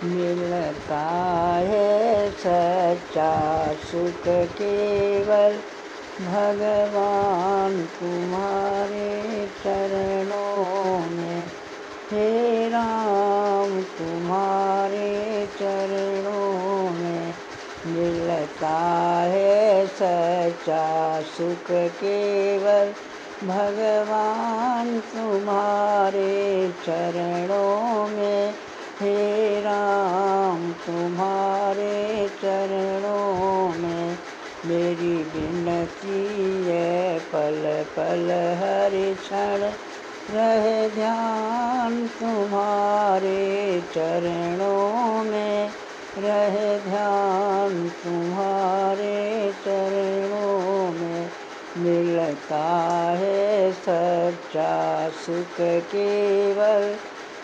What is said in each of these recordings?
मिलता है सच्चा सुख केवल भगवान तुम्हारे चरणों में। हे राम तुम्हारे चरणों में मिलता है सच्चा सुख केवल भगवान तुम्हारे चरणों में। हे राम तुम्हारे चरणों में मेरी विनती है पल पल हर क्षण रहे ध्यान तुम्हारे चरणों में। रहे ध्यान तुम्हारे चरणों में मिलता है सच्चा सुख केवल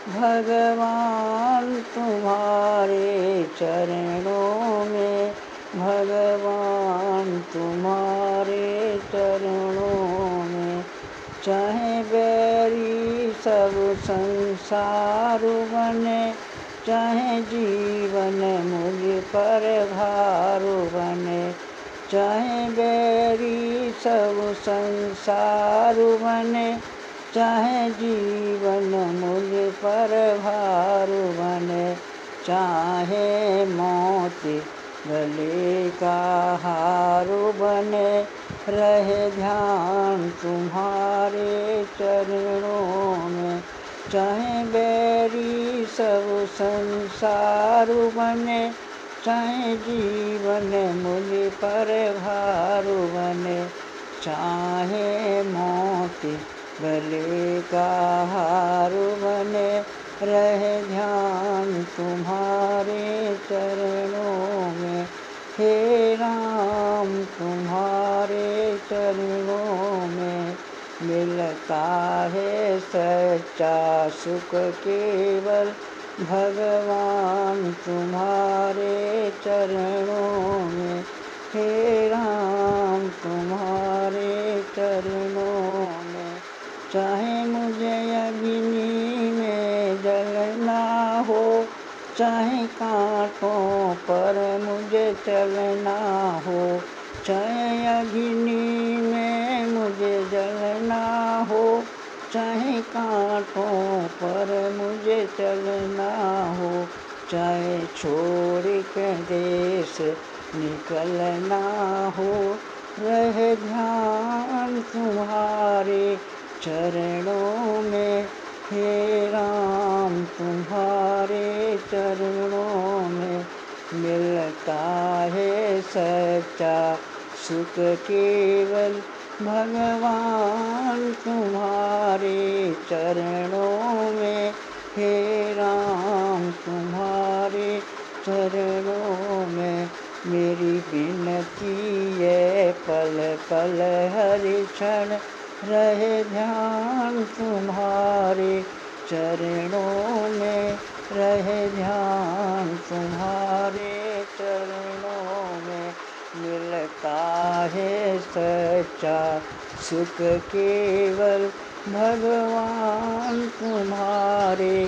भगवान तुम्हारे चरणों में। भगवान तुम्हारे चरणों में चाहे बैरी सब संसार बने, चाहे जीवन मुझ पर भार बने। चाहे बैरी सब संसार बने, चाहे जीवन मुझ पर भार बने। चाहे मौत गले का हार बने, रहे ध्यान तुम्हारे चरणों में। चाहे बैरी सब संसार बने, चाहे जीवन मुझ पर भार बने। चाहे मौत गले का हार बने, रहे ध्यान तुम्हारे चरणों में। हे राम तुम्हारे चरणों में मिलता है सच्चा सुख केवल भगवान तुम्हारे चरणों में। हे राम तुम्हारे चरणों में चाहे मुझे अग्नि में जलना हो, चाहे कांटों पर मुझे चलना हो। चाहे अग्नि में मुझे जलना हो, चाहे कांटों पर मुझे चलना हो। चाहे छोड़ के देश निकलना हो, रहे ध्यान तुम्हारे चरणों में। हे राम तुम्हारे चरणों में मिलता है सच्चा सुख केवल भगवान तुम्हारे चरणों में। हे राम तुम्हारे चरणों में मेरी विनती है पल पल हर क्षण रहे ध्यान तुम्हारे चरणों में। रहे ध्यान तुम्हारे चरणों में मिलता है सच्चा सुख केवल भगवान तुम्हारे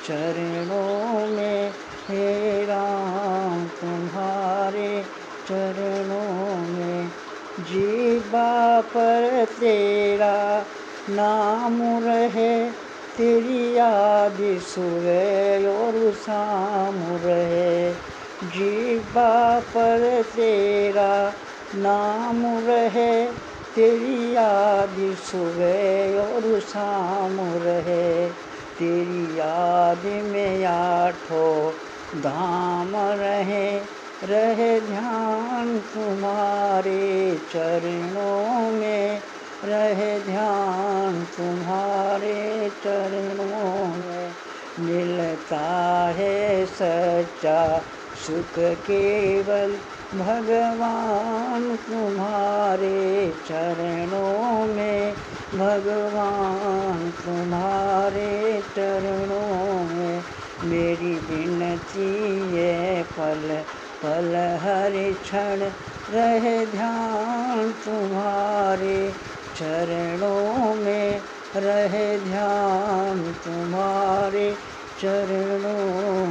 चरणों में। हे राम तुम्हारे चरणों में जीवा पर तेरा नाम रहे, तेरी याद सुबह और शाम रहे। जीवा पर तेरा नाम रहे, तेरी याद सुबह और शाम रहे। तेरी याद में आठों धाम रहे, रहे ध्यान तुम्हारे चरणों में। रहे ध्यान तुम्हारे चरणों में मिलता है सच्चा सुख केवल भगवान तुम्हारे चरणों में। भगवान तुम्हारे चरणों में मेरी विनती है पल पल हर क्षण रहे ध्यान तुम्हारे चरणों में। रहे ध्यान तुम्हारे चरणों